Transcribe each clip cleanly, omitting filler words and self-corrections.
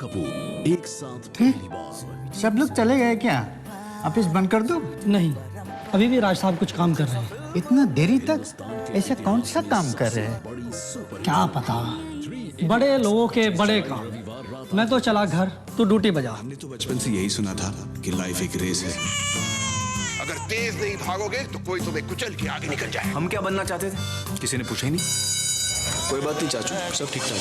कपूर एक साथ पहली बार। सब लोग चले गए क्या? ऑफिस बंद कर दो? नहीं, अभी भी राज साहब कुछ काम कर रहे हैं। इतना देरी तक ऐसा कौन सा काम कर रहे हैं? क्या पता, बड़े लोगों के बड़े काम। मैं तो चला घर, तू ड्यूटी बजा। हमने तो बचपन से यही सुना था कि लाइफ एक रेस है। अगर तेज नहीं भागोगे तो कोई तुम्हें कुचल के आगे निकल जाए। हम क्या बनना चाहते थे? किसी ने पूछा ही नहीं। कोई बात नहीं चाचू, सब ठीक ठाक।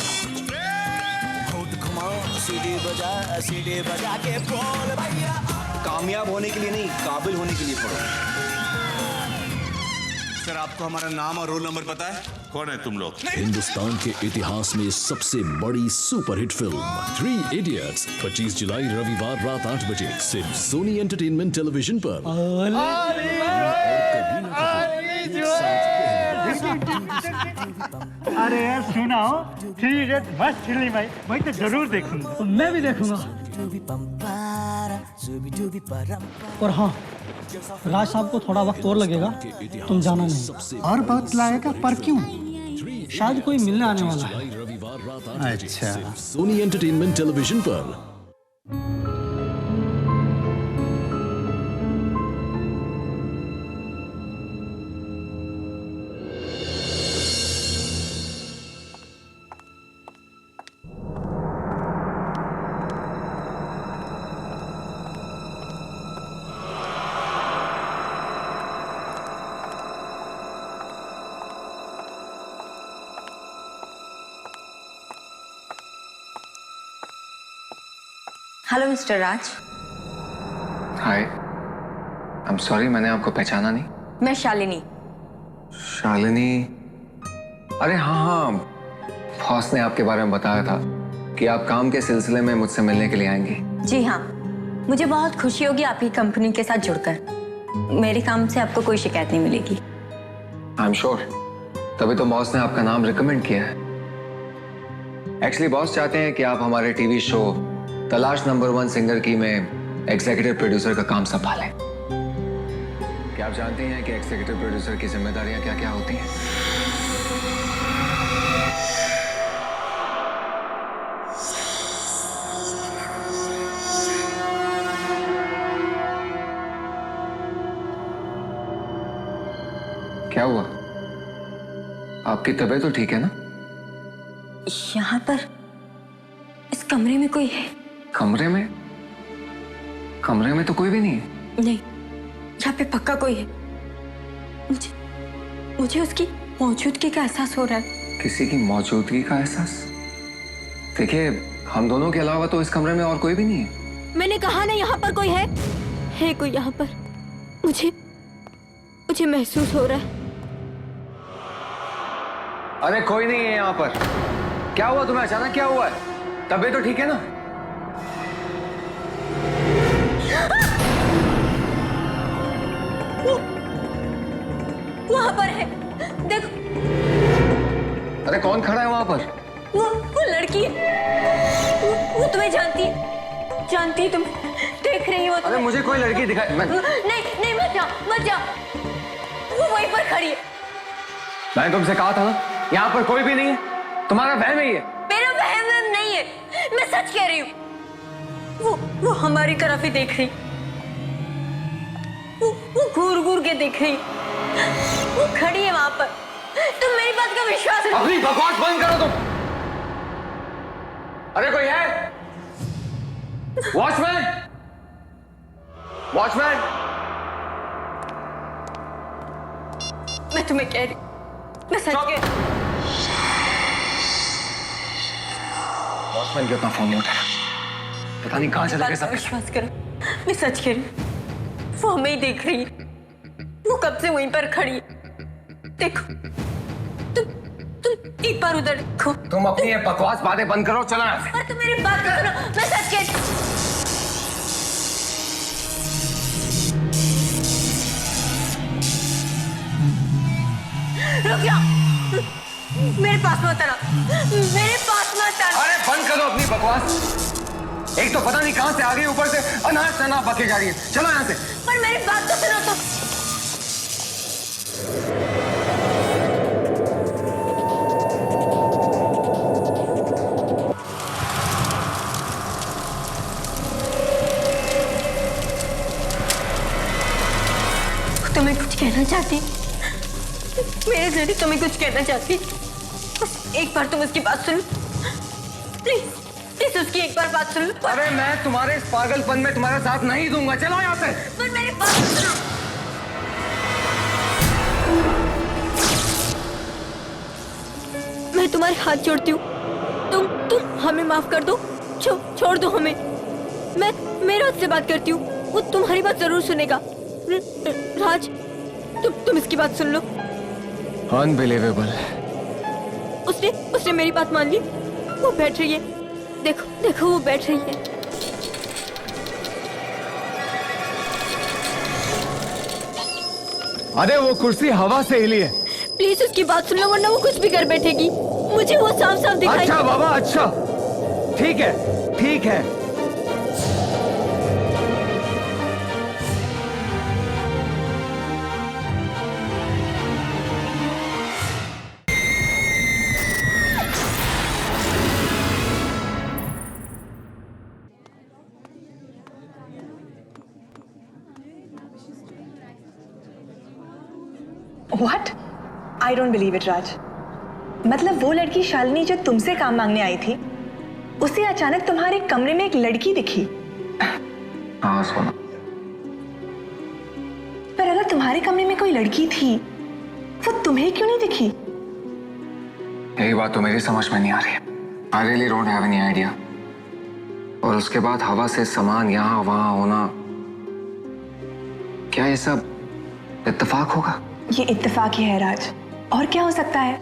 कामयाब होने के लिए नहीं, काबिल होने के लिए पढ़ो। सर, आपको हमारा नाम और रोल नंबर पता है? कौन है तुम लोग? हिंदुस्तान के इतिहास में सबसे बड़ी सुपरहिट फिल्म 3 इडियट्स 25 जुलाई रविवार रात 8 बजे सिर्फ सोनी एंटरटेनमेंट टेलीविजन पर। अरे यार सुनाओ, 3 इडियट मस्त फिल्म है, मैं तो जरूर देखूंगा। मैं भी देखूंगा। और हाँ, राज साहब को थोड़ा वक्त और लगेगा, तुम जाना नहीं। और बहुत लाएगा, पर क्यों? शायद कोई मिलने आने वाला है। रविवार रात 8 बजे अच्छा। सिर्फ सोनी एंटरटेनमेंट टेलीविजन पर। Hello mister Raj. Hi, I am sorry, मैंने आपको पहचाना नहीं। मैं शालिनी। शालिनी? अरे हाँ हाँ, बॉस ने आपके बारे में बताया था कि आप काम के सिलसिले में मुझसे मिलने के लिए आएंगी। जी हाँ, मुझे बहुत खुशी होगी आपकी कंपनी के साथ जुड़कर। मेरे काम से आपको कोई शिकायत नहीं मिलेगी। आई एम श्योर, तभी तो बॉस ने आपका नाम रिकमेंड किया है। एक्चुअली बॉस चाहते हैं कि आप हमारे टीवी शो तलाश नंबर 1 सिंगर की में एग्जीक्यूटिव प्रोड्यूसर का काम संभालें। क्या आप जानते हैं कि एग्जीक्यूटिव प्रोड्यूसर की जिम्मेदारियां क्या क्या होती हैं? क्या हुआ? आपकी तबीयत तो ठीक है ना? यहाँ पर इस कमरे में कोई है? कमरे में? कमरे में तो कोई भी नहीं है। नहीं, यहाँ पे पक्का कोई है। मुझे उसकी मौजूदगी का एहसास हो रहा है। किसी की मौजूदगी का एहसास? देखिए, हम दोनों के अलावा तो इस कमरे में और कोई भी नहीं है। मैंने कहा ना यहाँ पर कोई है। है कोई यहाँ पर। मुझे महसूस हो रहा है। अरे कोई नहीं है यहाँ पर। क्या हुआ तुम्हें? अचानक क्या हुआ है? तबीयत तो ठीक है ना? वहाँ पर है, देखो। अरे कौन खड़ा है वहाँ पर? वो लड़की है। वो तुम्हें जानती है तुम्हें। देख रही हो? अरे मुझे कोई लड़की दिखाई नहीं, मत जाओ। वो वहीं पर खड़ी है। मैंने तुमसे कहा था ना, यहाँ पर कोई भी नहीं है। तुम्हारा वहम ही है। मेरा वहम नहीं है, मैं सच कह रही हूँ। वो हमारी तरफ ही देख रही। वो घूर के देख रही। वो खड़ी है वहां पर। तुम मेरी बात का विश्वास रखो। अपनी बकवास बंद करो तुम। अरे कोई है? वॉचमैन! मैं तुम्हें कह रही, मैं सच कह रही। वॉचमैन क्यों अपना फोन नहीं उठाया? पता नहीं कहां चले गए सब। विश्वास करो, मैं सच कह रही। वो हमें ही देख रही है। वो कब से वहीं पर खड़ी है। देखो, तुम एक बार उधर देखो। तुम अपनी ये बकवास बातें बंद करो, चलो यहाँ से। पर तुम मेरी बात तो सुनो, मैं सच कह रही। रुक जाओ, मेरे पास मत आना। अरे बंद करो अपनी बकवास। एक तो पता नहीं कहां से आ गई, ऊपर से अनाज शनाज बके जा रही है। चलो यहाँ से। पर मेरी बात तो सुनो तो। कहना चाहती? मेरे जरिए तुम्हें कुछ कहना चाहती? बस एक बार तुम उसकी बात सुन, प्लीज प्लीज उसकी एक बार बात सुन। अरे मैं तुम्हारे इस पागलपन में तुम्हारा साथ नहीं दूंगा, चलो यहाँ से। पर मेरी बात सुनो। मैं तुम्हारे हाथ जोड़ती हूँ, तुम हमें माफ कर दो, छोड़ दो हमें। मैं राज से बात करती हूँ, वो तुम्हारी बात जरूर सुनेगा। राज, तुम इसकी बात सुन लो। अनबिलीवेबल। उसने मेरी बात मान ली, वो बैठ रही है, देखो वो बैठ रही है। अरे वो कुर्सी हवा से हिली है। प्लीज उसकी बात सुन लो, वरना वो कुछ भी कर बैठेगी। मुझे वो साफ साफ दिखाई। अच्छा बाबा, अच्छा ठीक है, ठीक है। What? I don't believe it, राज। मतलब वो लड़की शालिनी जो तुमसे काम मांगने आई थी, उसे अचानक तुम्हारे कमरे में एक लड़की दिखी। हाँ सोना। पर अगर तुम्हारे कमरे में कोई लड़की थी, वो तुम्हें क्यों नहीं दिखी? यही बात तो मेरी समझ में नहीं आ रही। I really don't have any idea। और उसके बाद हवा से सामान यहाँ वहाँ होना, क्या ये सब इत्तेफाक होगा? ये इत्तेफाक ही है राज, और क्या हो सकता है?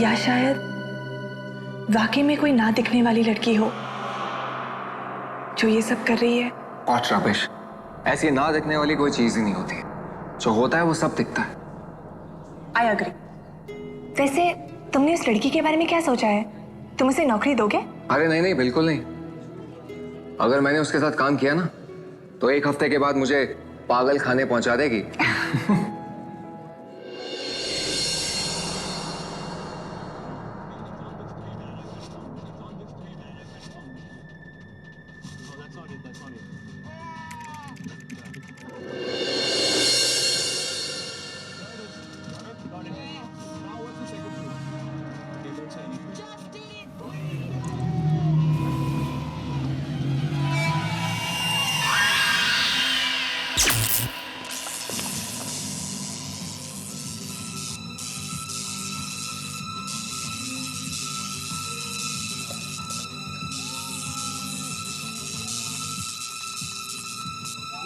या शायद वाकई में कोई ना दिखने वाली लड़की हो जो ये सब कर रही है। और रबिश, ऐसी ना दिखने वाली कोई चीज ही नहीं होती, जो होता है वो सब दिखता है। I agree. वैसे तुमने उस लड़की के बारे में क्या सोचा है? तुम उसे नौकरी दोगे? अरे नहीं नहीं, बिल्कुल नहीं। अगर मैंने उसके साथ काम किया ना, तो एक हफ्ते के बाद मुझे पागल खाने पहुंचा देगी।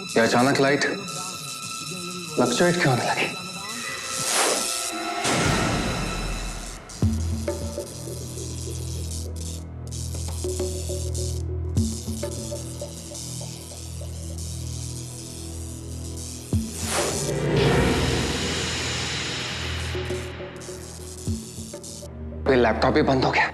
ये अचानक लाइट फ्लक्चुएट क्यों होने लगी? ये लैपटॉप ही बंद हो गया।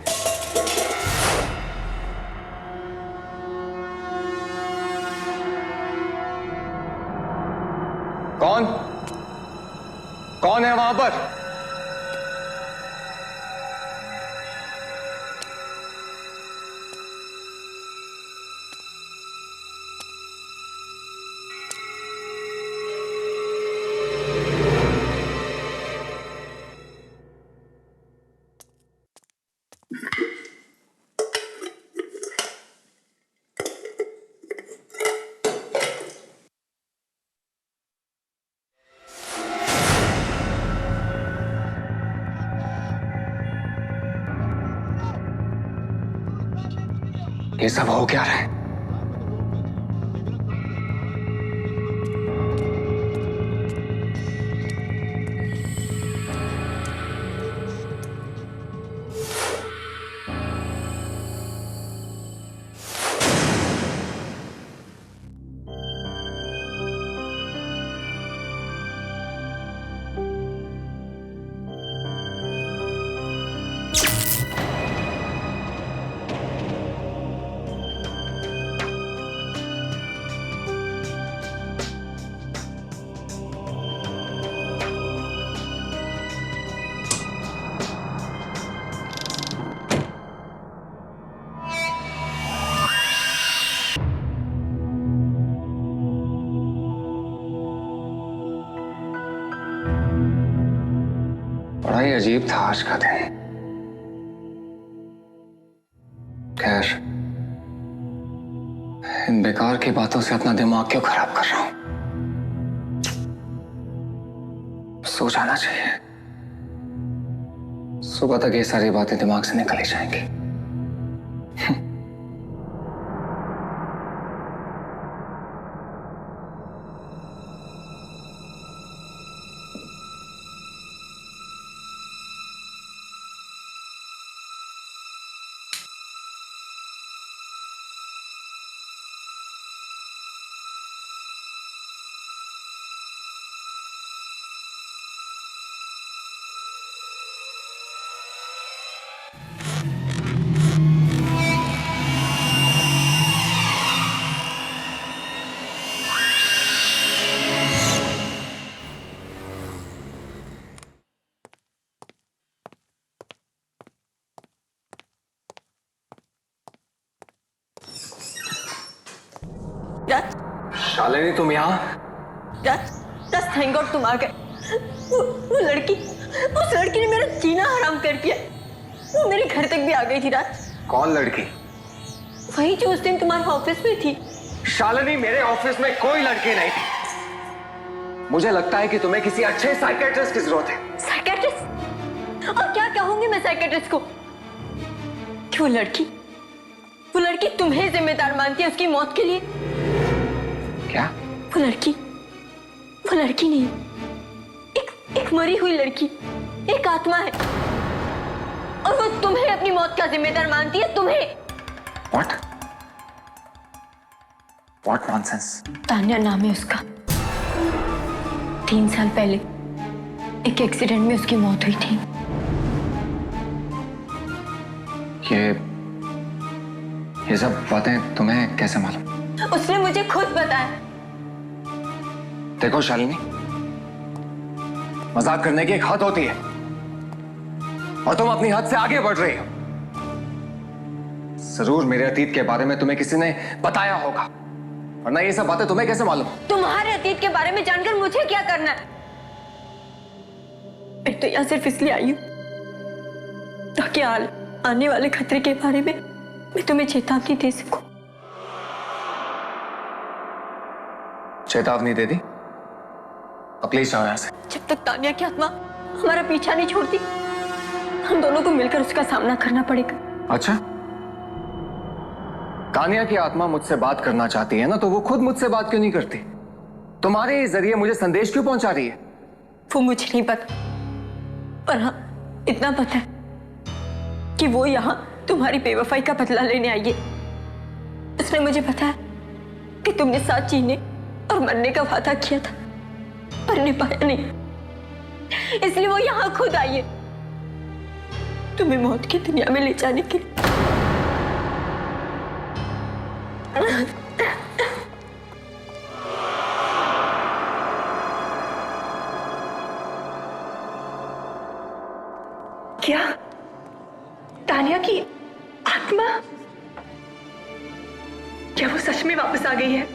कौन है वहां पर? ये सब हो क्या रहा है? बड़ा ही अजीब था आज का दिन। खैर, इन बेकार की बातों से अपना दिमाग क्यों खराब कर रहा हूं? सो जाना चाहिए। सुबह तक ये सारी बातें दिमाग से निकल ही जाएंगी। राज, शालिनी, तुम यहाँ? थैंक गॉड तुम आ गए। वो लड़की, उस लड़की ने मेरा जीना हराम कर दिया। वो मेरे घर तक भी आ गई थी राज। कौन लड़की? वही जो उस दिन तुम्हारे ऑफिस में थी। शालिनी, मेरे ऑफिस में कोई लड़की नहीं थी। मुझे लगता है कि तुम्हें किसी अच्छे साइकियाट्रिस्ट की जरूरत है। साइकियाट्रिस्ट? और क्या कहूंगी मैं साइकियाट्रिस्ट को कि वो लड़की तुम्हें जिम्मेदार मानती है उसकी मौत के लिए? क्या? वो लड़की नहीं, एक मरी हुई लड़की, एक आत्मा है, और वो तुम्हें अपनी मौत का जिम्मेदार मानती है। तुम्हें। What nonsense? तान्या नाम है उसका। 3 साल पहले एक एक्सीडेंट में उसकी मौत हुई थी। ये सब बातें तुम्हें कैसे मालूम? उसने मुझे खुद बताया। देखो शालिनी, मजाक करने की एक हद होती है और तुम अपनी हद से आगे बढ़ रही हो। जरूर मेरे अतीत के बारे में तुम्हें किसी ने बताया होगा, वरना ये सब बातें तुम्हें कैसे मालूम? तुम्हारे अतीत के बारे में जानकर मुझे क्या करना है? मैं तो यहाँ सिर्फ इसलिए आई हूँ ताकि आने वाले खतरे के बारे में मैं तुम्हें चेतावनी दे सकूं। चेतावनी दे दी? अब प्लीज जाओ यहाँ से। जब तक तान्या की आत्मा हमारा पीछा नहीं छोड़ती, हम दोनों को मिलकर उसका सामना करना पड़ेगा। अच्छा, तान्या की आत्मा मुझसे बात करना चाहती है ना, तो वो खुद मुझसे बात क्यों नहीं करती? तुम्हारे जरिए मुझे संदेश क्यों पहुंचा रही है? वो मुझे नहीं पता, पर हाँ इतना पता है कि वो यहाँ तुम्हारी बेवफाई का बदला लेने आई है। उसने मुझे बताया कि तुमने साथ जीने और मरने का वादा किया था, पर निभाया नहीं, इसलिए वो यहाँ खुद आई है तुम्हें मौत की दुनिया में ले जाने के लिए। क्या तान्या की आत्मा? क्या वो सच में वापस आ गई है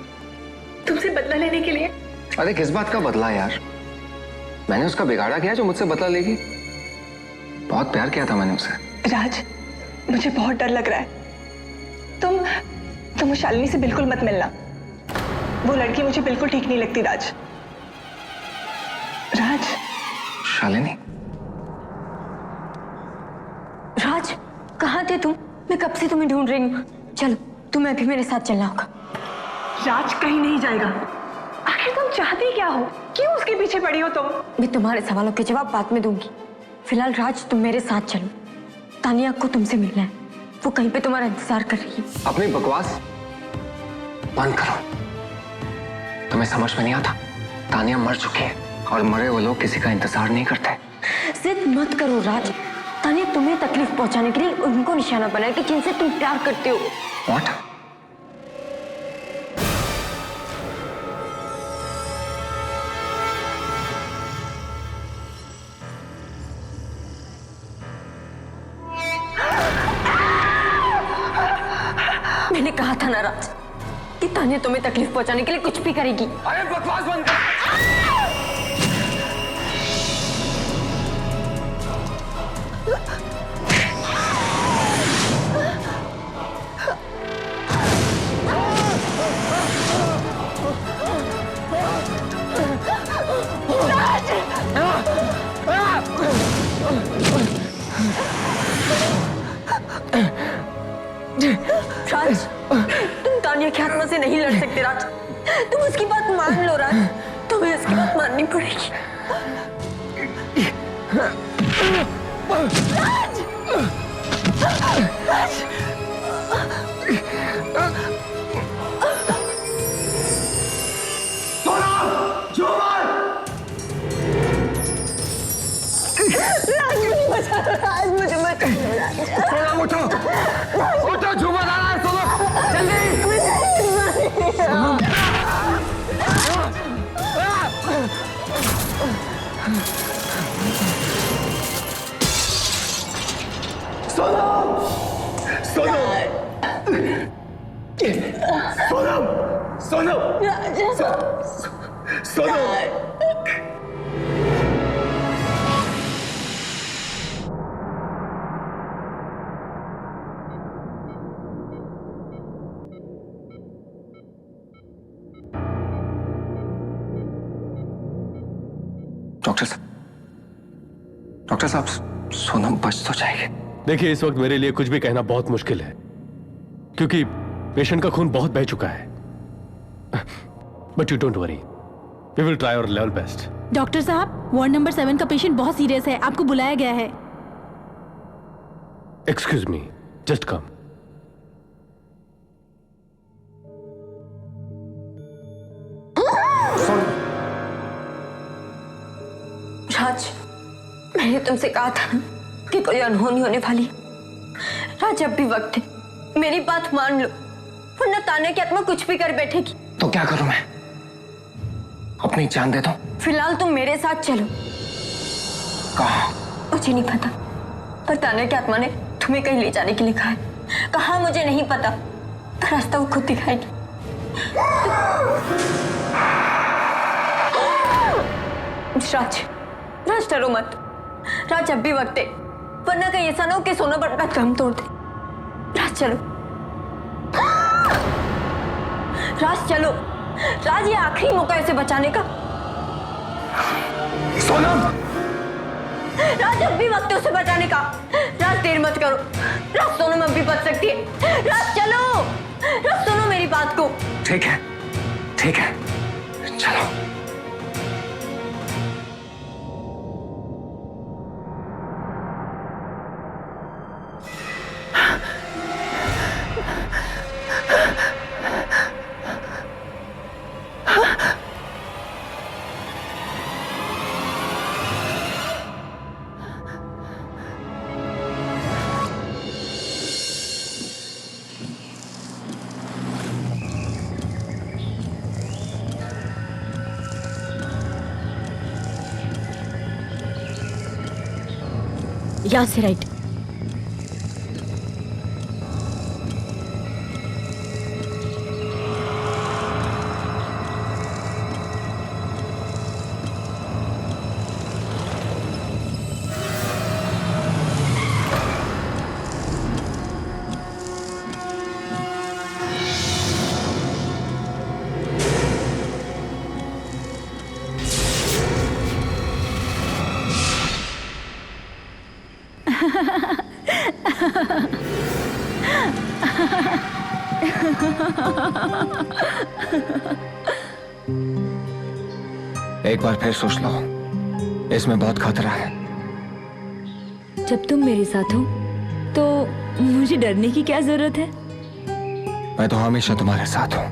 तुमसे बदला लेने के लिए? अरे किस बात का बदला यार? मैंने उसका बिगाड़ा किया जो मुझसे बदला लेगी? बहुत प्यार किया था मैंने उसे। राज, मुझे बहुत डर लग रहा है। तुम शालिनी से बिल्कुल मत मिलना। वो लड़की मुझे बिल्कुल ठीक नहीं लगती राज। शालिनी, राज कहाँ थे तुम? मैं कब से तुम्हें ढूंढ रही हूँ। चलो तुम्हें अभी मेरे साथ चलना होगा। राज कहीं नहीं जाएगा। आखिर तुम चाहती क्या हो? क्यों उसके पीछे पड़ी हो तुम? मैं तुम्हारे सवालों के जवाब बाद में दूंगी। फिलहाल राज तुम मेरे साथ चलो। तानिया को तुमसे मिलना है, वो कहीं पे तुम्हारा इंतजार कर रही है। अपनी बकवास बंद करो। तुम्हें समझ में नहीं आता? तानिया मर चुकी है और मरे वो लोग किसी का इंतजार नहीं करते। जिद मत करो राज। तानिया तुम्हें तकलीफ पहुंचाने के लिए उनको निशाना बनाया कि जिनसे तुम प्यार करते हो। What? मैंने कहा था ना राज कि तानिया तुम्हें तकलीफ पहुंचाने के लिए कुछ भी करेगी। अरे बकवास बंद कर। तुम तानिया की आत्मा से नहीं लड़ सकते राज। तुम उसकी बात मान लो राज, तुम्हें उसकी बात माननी पड़ेगी। राज! राज! राज मुझे बचा दो, राज मुझे बचा दो, राज। सोनम उठो, उठो, झूमर आ रहा है सोनम, जल्दी। सोनम, सोनम, सोनम, सोनम, सोनम। डॉक्टर साहब, सोनम बच तो जाएगी। देखिए, इस वक्त मेरे लिए कुछ भी कहना बहुत मुश्किल है, क्योंकि पेशेंट का खून बहुत बह चुका है। But you don't worry, we will try our level best. Doctor साहब, वार्ड नंबर 7 का पेशेंट बहुत सीरियस है, आपको बुलाया गया है। Excuse me, just come. राज, मैंने तुमसे कहा था ना कि कोई अनहोनी होने वाली। राज, अब भी वक्त है, मेरी बात मान लो, वरना तान्या की आत्मा कुछ भी कर बैठेगी। तो क्या करूं मैं? अपनी जान दे दो? फिलहाल तुम मेरे साथ चलो। कहाँ? मुझे नहीं पता, पर तान्या की आत्मा ने तुम्हें कहीं ले जाने के लिए कहा है। कहाँ मुझे नहीं पता, पर रास्ता वो खुद दिखाएगी। राज, राज डरो मत। राज, अब भी वक्त है, वरना कहीं ऐसा ना हो कि सोना पर अपना दम तोड़ दे। राज चलो, राज चलो। राज, ये आखिरी मौका है इसे बचाने का। सोनम! राज, अब भी वक्त है उसे बचाने का। राज, देर मत करो। राज, सोनम अब भी बच सकती है। राज चलो, राज सुनो मेरी बात को। ठीक है, ठीक है, चलो। यहाँ से राइट। एक बार फिर सोच लो, इसमें बहुत खतरा है। जब तुम मेरे साथ हो तो मुझे डरने की क्या जरूरत है? मैं तो हमेशा तुम्हारे साथ हूँ।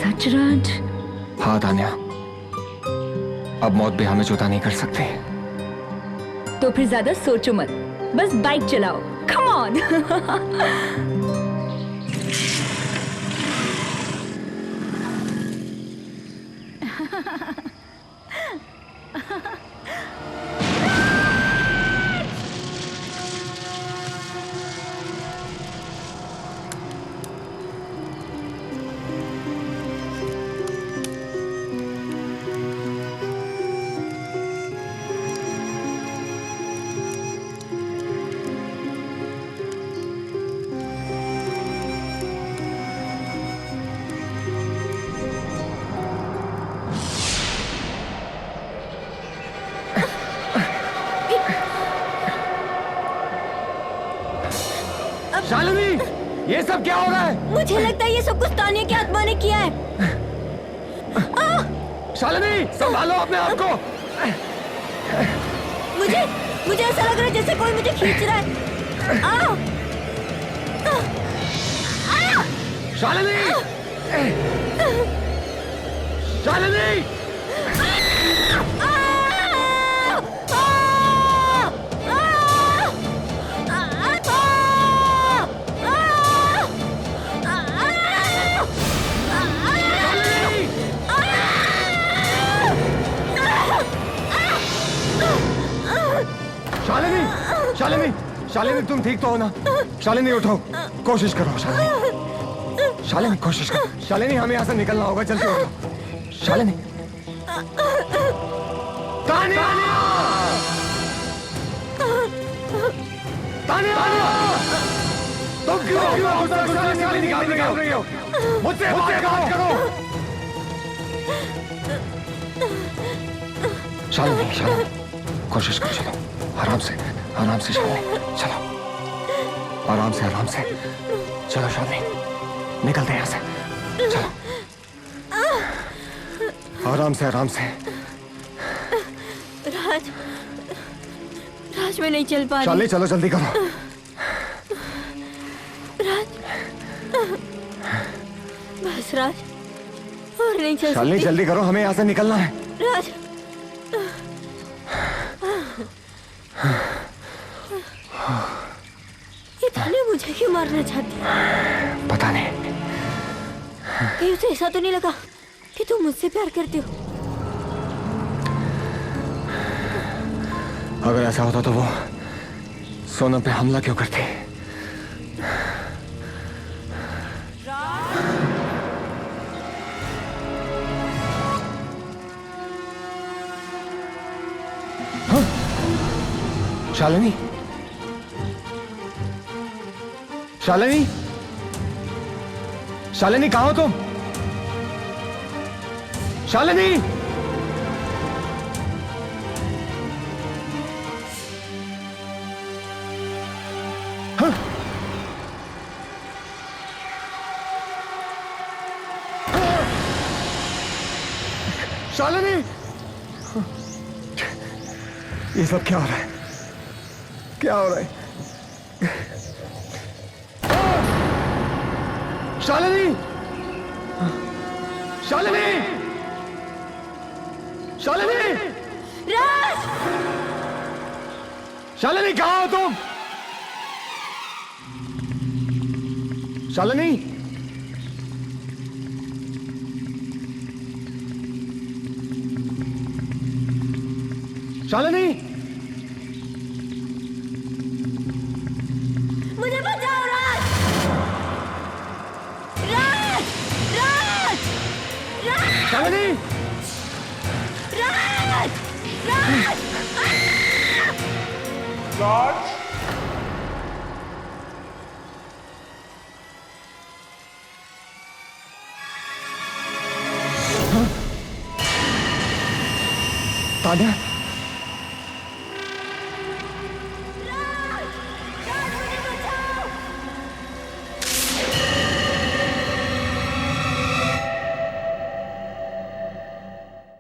सच राज? हाँ तान्या, अब मौत भी हमें जुदा नहीं कर सकती। तो फिर ज्यादा सोचो मत, बस बाइक चलाओ। Come on. शालिनी, ये सब क्या हो रहा है? मुझे लगता है ये सब कुछ तानिया की आत्मा ने किया है। शालिनी, संभालो अपने आप को। मुझे ऐसा लग रहा है जैसे कोई मुझे खींच रहा है। शालिनी! शालिनी! शालिनी! शालिनी! शालिनी, तुम ठीक तो हो ना? शालिनी उठो, कोशिश करो। शालिनी, शालिनी कोशिश करो। शालिनी, हमें यहाँ से निकलना होगा, जल्दी उठो। शालिनी! तानिया! तानिया! तुम क्यों शालिनी निकाल रही हो? मुझसे बात करो। शालिनी, शालिनी, कोशिश करो, चलो आराम से शालिनी, चलो आराम से चलो शालिनी, निकलते हैं यहाँ से, चलो आराम से। राज मैं नहीं चल पा रही। शालिनी, चलो जल्दी करो। राज, बस राज, और नहीं चल शालिनी, सकती। जल्दी करो, हमें यहाँ से निकलना है। राज, ये तानिया मुझे क्यों मारना चाहती है? पता नहीं। कहीं उसे ऐसा तो नहीं लगा कि तुम मुझसे प्यार करते हो? अगर ऐसा होता तो वो सोनम पे हमला क्यों करती? हाँ? शालिनी, शालिनी, शालिनी, कहाँ हो तुम? शालिनी! हाँ? शालिनी! ये सब क्या हो रहा है? क्या हो रहा है? शालिनी! शालिनी! शालिनी! राज! शालिनी, कहाँ हो तुम? शालिनी! शालिनी! मुझे बचाओ राज! राज! राज! राज! शालिनी! राज! राज! राज! तानिया!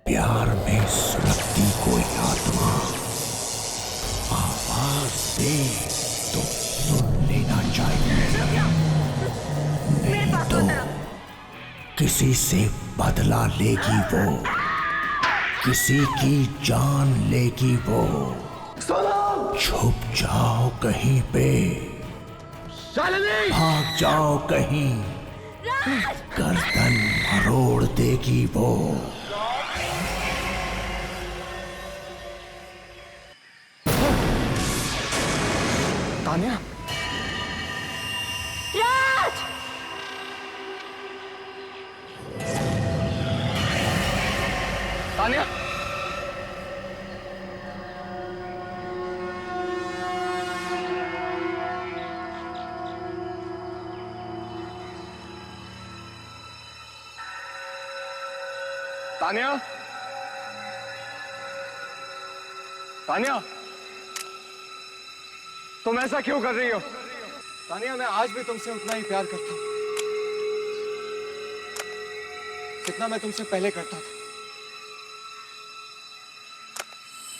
प्यार में सुलगती कोई आत्मा आवाज दे तो सुन लेना चाहिए, नहीं तो किसी से बदला लेगी वो, किसी की जान लेगी वो। छुप जाओ कहीं पे, भाग जाओ कहीं, गर्दन मरोड़ देगी वो। तानिया! राज! तानिया! तानिया! तानिया! तुम ऐसा क्यों कर रही हो? तानिया, मैं आज भी तुमसे उतना ही प्यार करता हूँ जितना मैं तुमसे पहले करता था।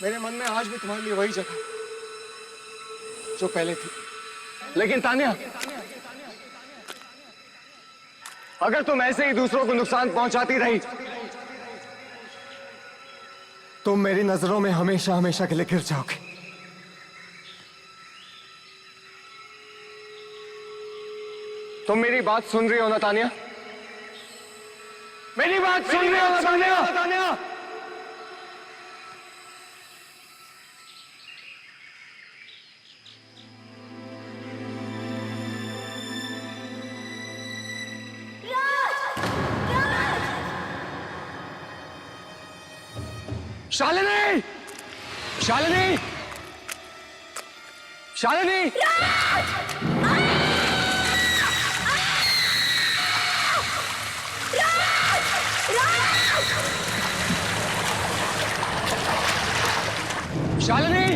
मेरे मन में आज भी तुम्हारे लिए वही जगह जो पहले थी। लेकिन तानिया, अगर तुम ऐसे ही दूसरों को नुकसान पहुंचाती रही, तुम मेरी नजरों में हमेशा हमेशा के लिए गिर जाओगे। तुम मेरी बात सुन रही हो ना तानिया? मेरी बात सुन रही हो ना तानिया? शालिनी! शालिनी! शालिनी! शालिनी!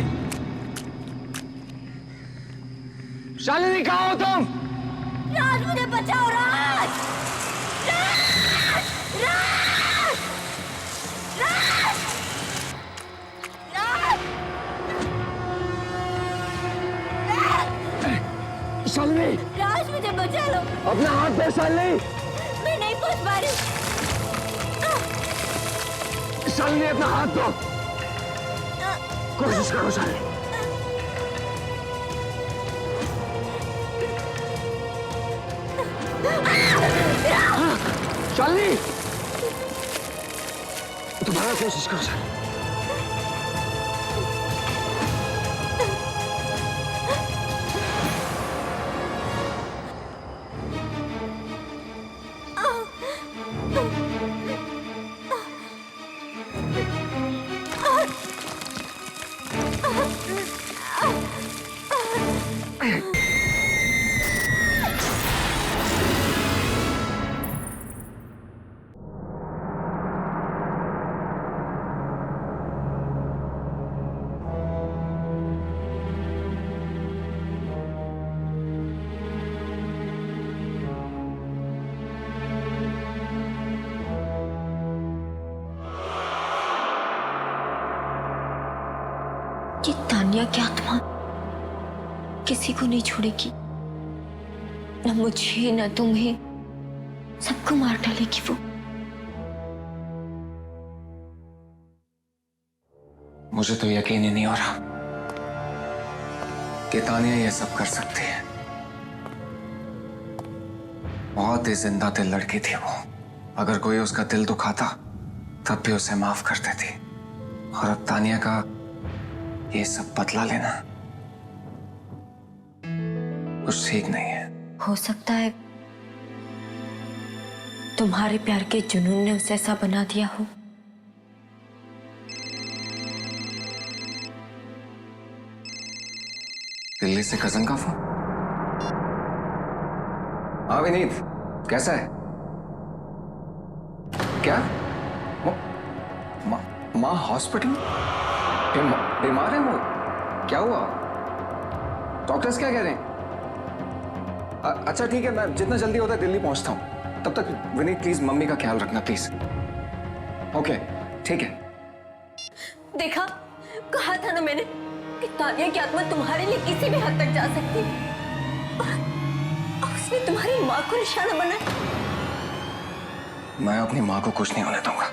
शालिनी, कहाँ हो तुम? राज, मुझे बचाओ राज! राज! राज! राज! राज! शालिनी! राज, मुझे बचा लो। अपना हाथ दे शालिनी! मैं नहीं पहुंच पा रही। शालिनी, अपना हाथ दो। कोशिश करो शालिनी। शालिनी, दोबारा कोशिश करो शालिनी। कि तानिया की आत्मा किसी को नहीं छोड़ेगी, न मुझे न तुम्हें, सबको मार डालेगी वो। मुझे तो यकीन ही नहीं हो रहा कि तानिया ये सब कर सकती है। बहुत ही जिंदा दिल लड़की थी वो। अगर कोई उसका दिल दुखाता तब भी उसे माफ कर देती। और अब तानिया का ये सब बदला लेना कुछ ठीक नहीं है। हो सकता है तुम्हारे प्यार के जुनून ने उसे ऐसा बना दिया हो। दिल्ली से कजन का फोन। हाँ विनीत, कैसा है? क्या माँ हॉस्पिटल बीमार है वो? क्या हुआ? डॉक्टर्स क्या कह रहे हैं? अच्छा ठीक है, मैं जितना जल्दी होता है दिल्ली पहुंचता हूं। तब तक विनीत प्लीज मम्मी का ख्याल रखना प्लीज। ओके ठीक है। देखा, कहा था ना मैंने कि तानिया की आत्मा तुम्हारे लिए किसी भी हद तक जा सकती है। और उसने तुम्हारी माँ को निशाना बनाया। मैं अपनी माँ को कुछ नहीं होने दूंगा।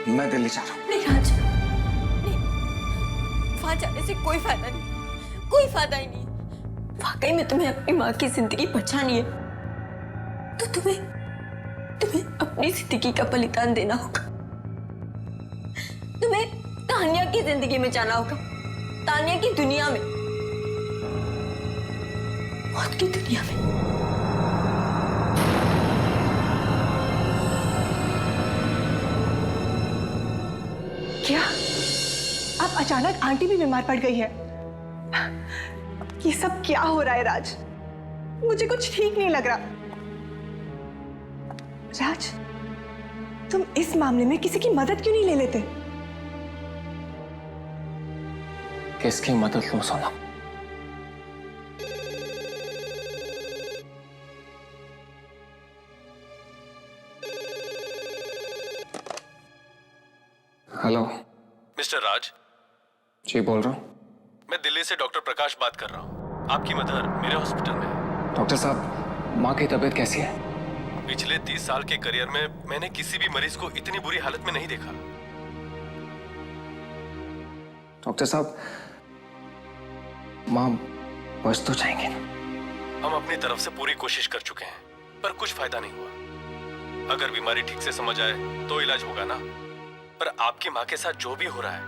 मैं दिल्ली जा रहा हूँ। नहीं राज, नहीं, वहां जाने से कोई फायदा नहीं, कोई फायदा ही नहीं। वाकई में तुम्हें अपनी माँ की जिंदगी बचानी है तो तुम्हें अपनी जिंदगी का बलिदान देना होगा। तुम्हें तानिया की जिंदगी में जाना होगा, तानिया की दुनिया में, मौत की दुनिया में। क्या अब अचानक आंटी भी बीमार पड़ गई है? ये सब क्या हो रहा है राज? मुझे कुछ ठीक नहीं लग रहा। राज, तुम इस मामले में किसी की मदद क्यों नहीं ले लेते? किसकी मदद लो सोना? हेलो। मिस्टर राज, जी बोल रहा हूँ। मैं दिल्ली से डॉक्टर प्रकाश बात कर रहा हूँ। आपकी मदर मेरे हॉस्पिटल में है। डॉक्टर साहब, माँ की तबीयत कैसी है? पिछले 30 साल के करियर में मैंने किसी भी मरीज को इतनी बुरी हालत में नहीं देखा। डॉक्टर साहब, माँ बच तो जाएंगे ना? हम अपनी तरफ से पूरी कोशिश कर चुके हैं, पर कुछ फायदा नहीं हुआ। अगर बीमारी ठीक से समझ आए तो इलाज होगा ना। पर आपकी माँ के साथ जो भी हो रहा है,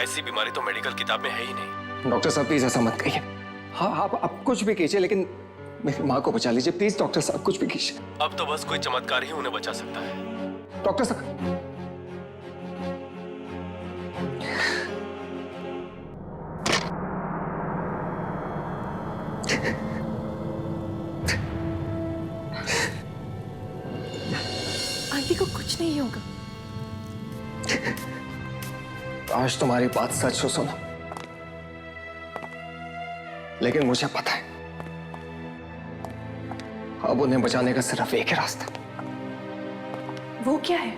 ऐसी बीमारी तो मेडिकल किताब में है ही नहीं। डॉक्टर साहब प्लीज ऐसा मत कहिए। हाँ आप कुछ भी कीजिए, लेकिन मेरी माँ को बचा लीजिए प्लीज। डॉक्टर साहब कुछ भी कीजिए। अब तो बस कोई चमत्कार ही उन्हें बचा सकता है। डॉक्टर साहब, आंटी को कुछ नहीं होगा। आज तुम्हारी बात सच हो सोनम, लेकिन मुझे पता है अब उन्हें बचाने का सिर्फ एक ही रास्ता। वो क्या है?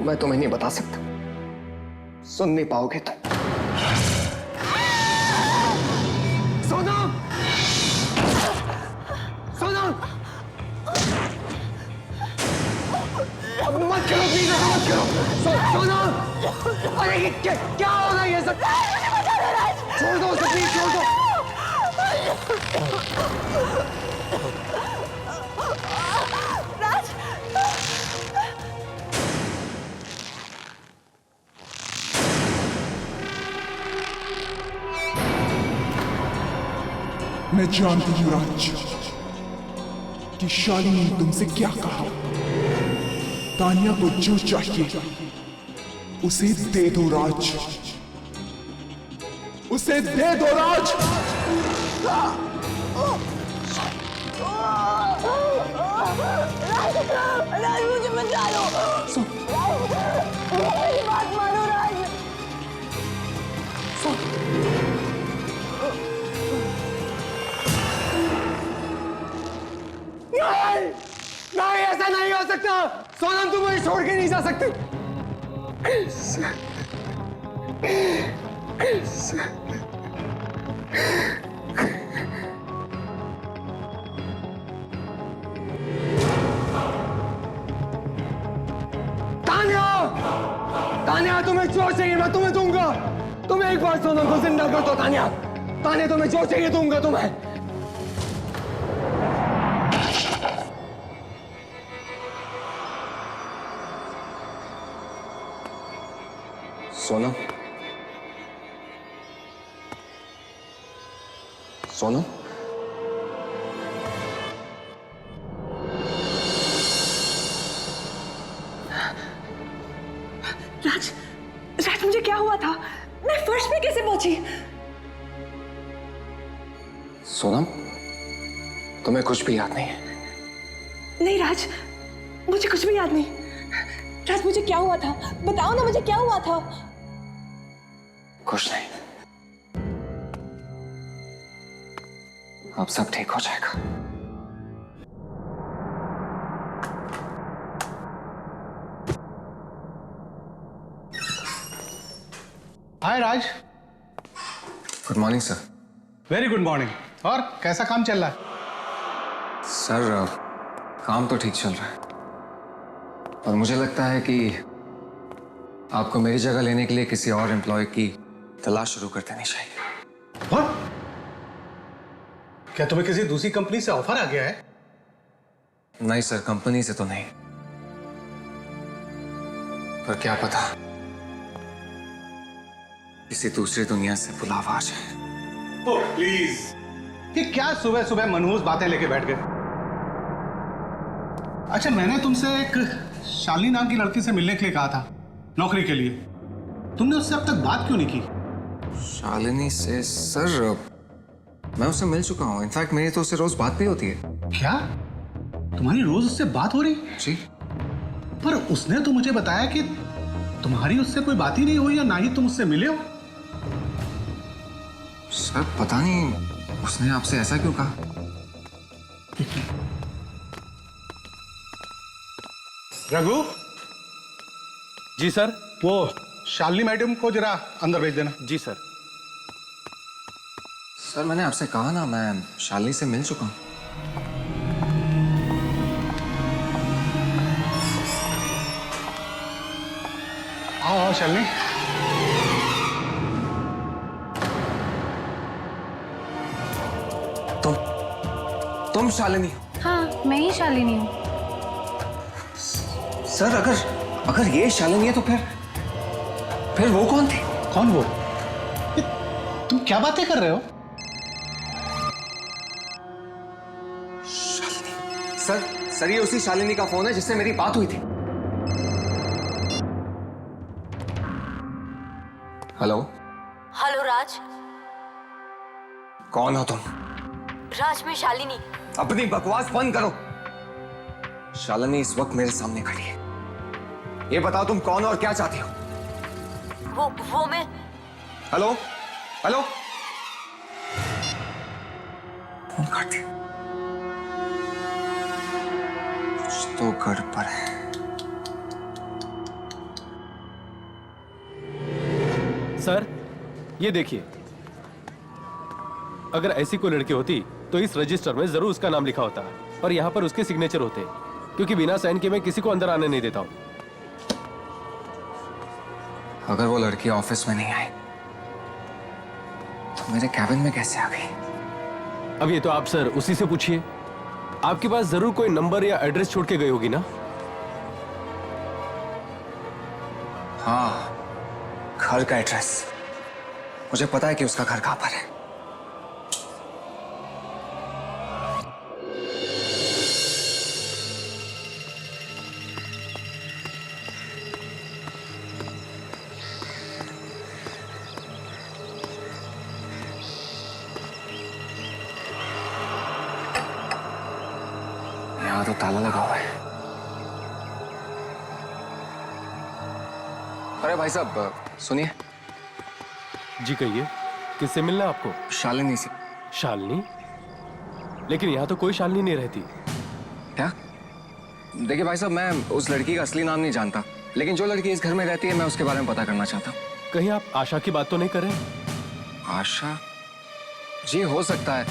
मैं तुम्हें नहीं बता सकता, सुन नहीं पाओगे तुम। सोनम! सोनम! अब मत करो प्लीज, मत करो। सोनम! अरे ये क्या हो रहा है ये सब? छोड़ दो उसे प्लीज, छोड़ दो। राज! मैं जानती हूँ राज कि शालिनी ने तुमसे क्या कहा। तानिया को जो चाहिए उसे दे दो राज, उसे दे दो राज। राज मुझे बचा लो। मेरी बात मानो राज। नहीं, ऐसा नहीं हो सकता। सोनम तुम मुझे छोड़ के नहीं जा सकती। तानिया तुम्हें जो चाहिए मैं तुम्हें दूंगा। तुम एक बार सोनम को जिंदा कर दो तानिया। तानिया तुम्हें जो चाहिए दूंगा तुम्हें। सोनम, सोनम, राज, राज मुझे क्या हुआ था? मैं फर्श पे कैसे पहुंची? सोनम, तुम्हें कुछ भी याद नहीं है? नहीं राज, मुझे कुछ भी याद नहीं। राज मुझे क्या हुआ था? बताओ ना मुझे क्या हुआ था? कुछ नहीं, अब सब ठीक हो जाएगा। Hi Raj. Good morning sir. Very good morning. और कैसा काम चल रहा है? सर काम तो ठीक चल रहा है, और मुझे लगता है कि आपको मेरी जगह लेने के लिए किसी और एम्प्लॉय की तलाश शुरू कर देनी चाहिए। What? क्या तुम्हें किसी दूसरी कंपनी से ऑफर आ गया है? नहीं सर, कंपनी से तो नहीं, पर क्या पता किसी दूसरी दुनिया से बुलावा आ जाए। ओह प्लीज, ये क्या सुबह सुबह मनहूस बातें लेके बैठ गए? अच्छा, मैंने तुमसे एक शालिनी नाम की लड़की से मिलने के लिए कहा था, नौकरी के लिए। तुमने उससे अब तक बात क्यों नहीं की? शालिनी से? सर मैं उससे मिल चुका हूँ। इनफैक्ट मेरी तो उससे रोज बात भी होती है। क्या तुम्हारी रोज उससे बात हो रही? जी। पर उसने तो मुझे बताया कि तुम्हारी उससे कोई बात ही नहीं हुई, या ना ही तुम उससे मिले हो। सर पता नहीं उसने आपसे ऐसा क्यों कहा। रघु, जी सर। वो शालिनी मैडम को जरा अंदर भेज देना। जी सर। सर मैंने आपसे कहा ना, मैं शालिनी से मिल चुका हूँ। आओ शालिनी। तुम शालिनी? हाँ, मैं ही शालिनी हूँ। सर अगर ये शालिनी है तो फिर वो कौन थी? कौन वो? तुम क्या बातें कर रहे हो? शालिनी। सर ये उसी शालिनी का फोन है जिससे मेरी बात हुई थी। हेलो। हेलो राज। कौन हो तुम? राज, मैं शालिनी। अपनी बकवास बंद करो। शालिनी इस वक्त मेरे सामने खड़ी है। ये बताओ तुम कौन हो और क्या चाहती हो? वो मैं। Hello hello. फोन काट दिया। कुछ तो गड़बड़ है। सर ये देखिए, अगर ऐसी कोई लड़की होती तो इस रजिस्टर में जरूर उसका नाम लिखा होता और यहाँ पर उसके सिग्नेचर होते, क्योंकि बिना साइन के मैं किसी को अंदर आने नहीं देता हूँ। अगर वो लड़की ऑफिस में नहीं आई तो मेरे कैबिन में कैसे आ गई? अब ये तो आप सर उसी से पूछिए। आपके पास जरूर कोई नंबर या एड्रेस छोड़ के गई होगी ना? हाँ, घर का एड्रेस। मुझे पता है कि उसका घर कहां पर है। यहाँ तो ताला लगा हुआ है। अरे भाई साहब सुनिए। जी कहिए, किससे मिलना है आपको? शालिनी से। शालिनी? लेकिन यहाँ तो कोई शालिनी नहीं रहती। क्या? देखिए भाई साहब, मैं उस लड़की का असली नाम नहीं जानता, लेकिन जो लड़की इस घर में रहती है मैं उसके बारे में पता करना चाहता हूँ। कहीं आप आशा की बात तो नहीं कर रहे? आशा? जी हो सकता है।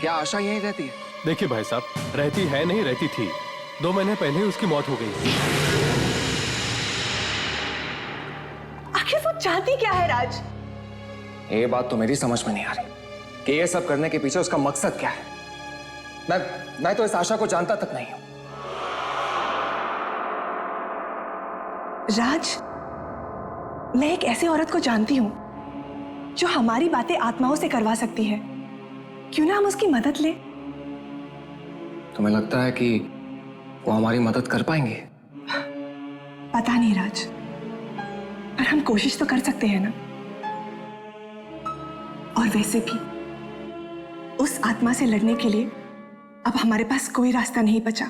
क्या आशा यहीं रहती है? देखिए भाई साहब, रहती है नहीं, रहती थी। 2 महीने पहले ही उसकी मौत हो गई। आखिर वो चाहती क्या है राज? ये बात तो मेरी समझ में नहीं आ रही कि ये सब करने के पीछे उसका मकसद क्या है। मैं तो इस आशा को जानता तक नहीं हूं। राज, मैं एक ऐसी औरत को जानती हूं जो हमारी बातें आत्माओं से करवा सकती है। क्यों ना हम उसकी मदद लें? तुम्हें लगता है कि वो हमारी मदद कर पाएंगे? पता नहीं राज, पर हम कोशिश तो कर सकते हैं ना। और वैसे भी उस आत्मा से लड़ने के लिए अब हमारे पास कोई रास्ता नहीं बचा।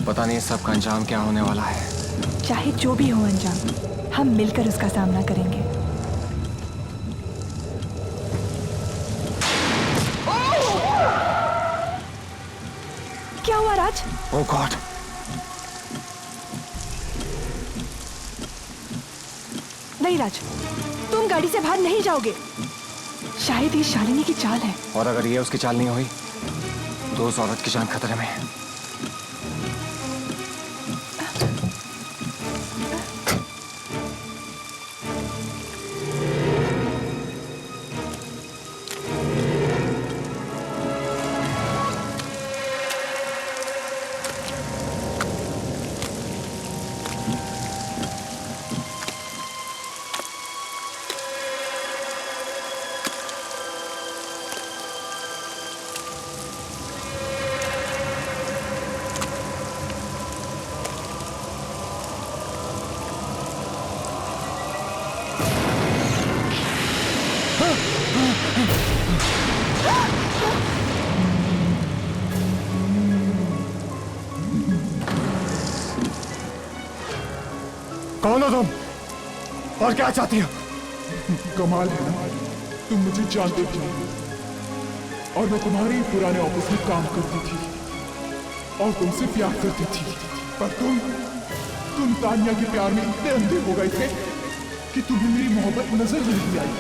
पता नहीं सब का अंजाम क्या होने वाला है। चाहे जो भी हो अंजाम, हम मिलकर उसका सामना करेंगे। क्या हुआ राज? ओह गॉड! नहीं राज, तुम गाड़ी से बाहर नहीं जाओगे। शायद ये शालिनी की चाल है। और अगर ये उसकी चाल नहीं हुई तो उस औरत की जान खतरे में है। कौन हो तुम और क्या चाहती हो? कमाल है ना, तुम मुझे जानते भी नहीं। और मैं तुम्हारे ही पुराने ऑफिस में काम करती थी और तुमसे प्यार करती थी, पर तुम तानिया के प्यार में इतने अंधे हो गए थे कि तुम्हें मेरी मोहब्बत नजर नहीं आई।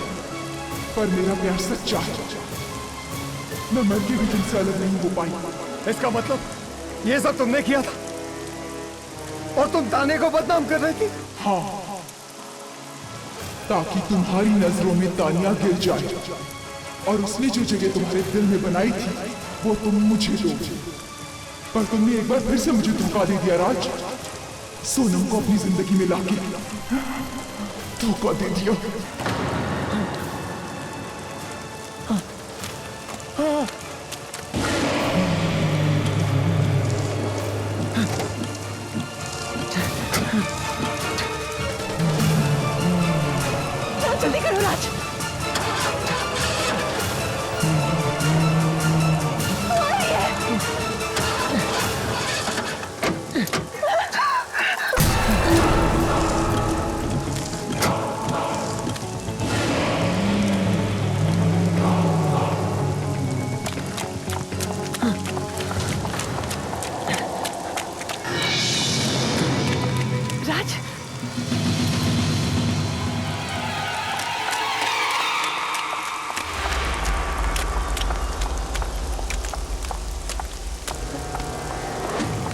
पर मेरा प्यार सच्चा है, मैं मर के भी तुमसे अलग नहीं हो पाई। इसका मतलब ये सब तुमने किया था और तुम ताने को बदनाम कर रही थी? हाँ, ताकि तुम्हारी नजरों में तानिया गिर जाए और उसने जो जगह तुम्हारे दिल में बनाई थी वो तुम मुझे दो। पर तुमने एक बार फिर से मुझे धोखा दे दिया राज। सोनम को अपनी जिंदगी में लाके धोखा दे दिया। जल्दी करो राज।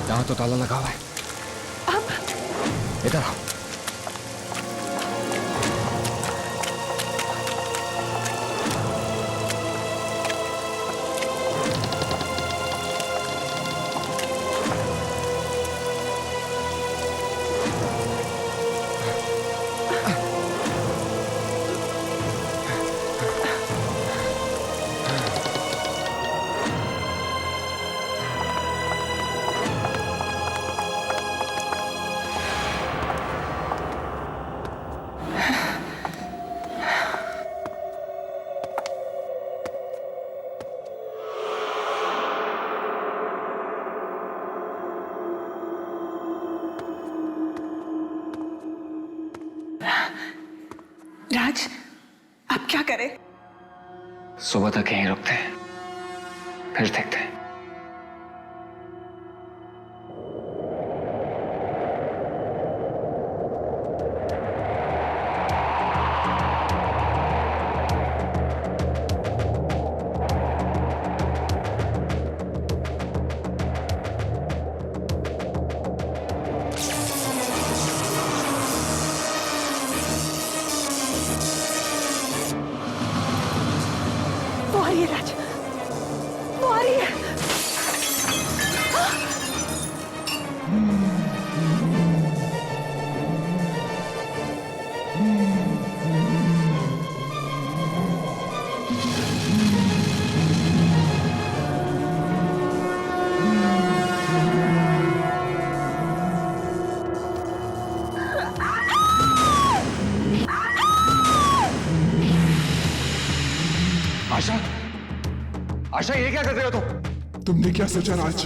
यहाँ तो ताला लगा हुआ है। अब इधर आओ। राज, अब क्या करें? सुबह तक यहीं रुकते हैं, फिर देखते हैं। वो आ रही है राज, वो आ रही है। आशा, आशा ये क्या कर रहे हो तुम? तुमने क्या सोचा राज,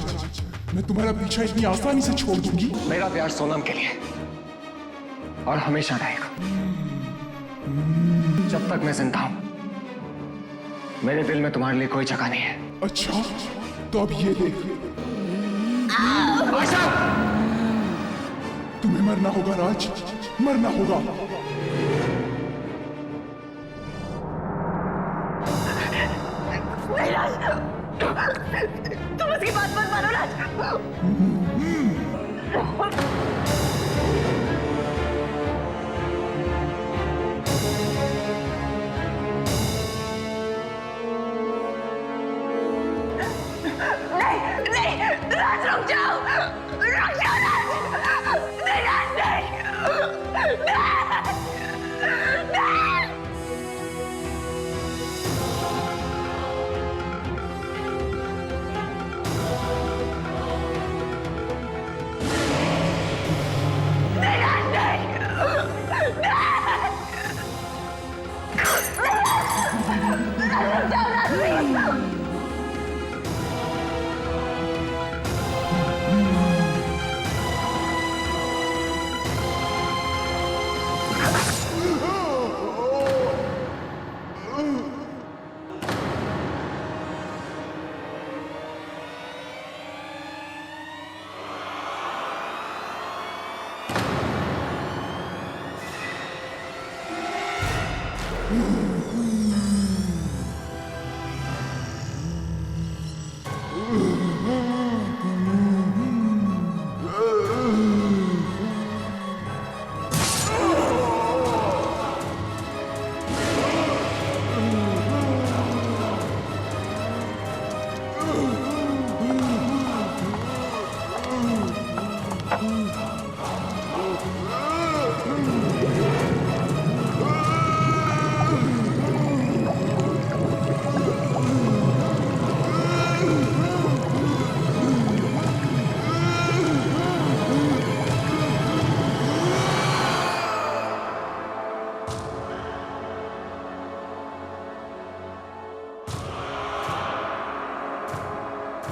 मैं तुम्हारा पीछा इतनी आसानी से छोड़ दूंगी? मेरा प्यार सोनम के लिए और हमेशा रहेगा। जब तक मैं जिंदा हूं मेरे दिल में तुम्हारे लिए कोई जगह नहीं है। अच्छा, तो अब ये देख, आशा! तुम्हें मरना होगा राज, मरना होगा। नहीं राज, तुम उसकी बात मत मानो राज। नहीं, राज रुक जाओ, रुक जाओ राज। नहीं राज, नहीं, नहीं।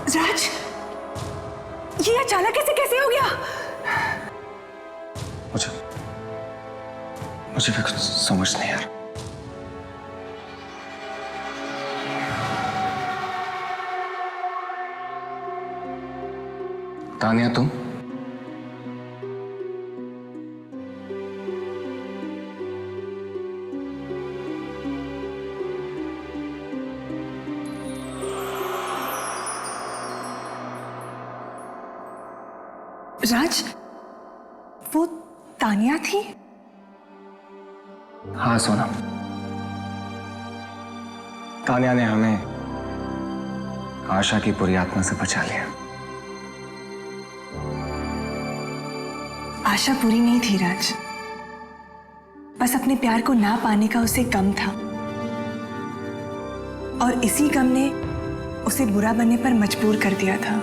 राज, ये अचानक कैसे हो गया? मुझे भी कुछ समझ नहीं आ रहा। तानिया, तुम? राज, वो तानिया थी? हाँ सोनम, तानिया ने हमें आशा की बुरी आत्मा से बचा लिया। आशा बुरी नहीं थी राज, बस अपने प्यार को ना पाने का उसे गम था, और इसी गम ने उसे बुरा बनने पर मजबूर कर दिया था।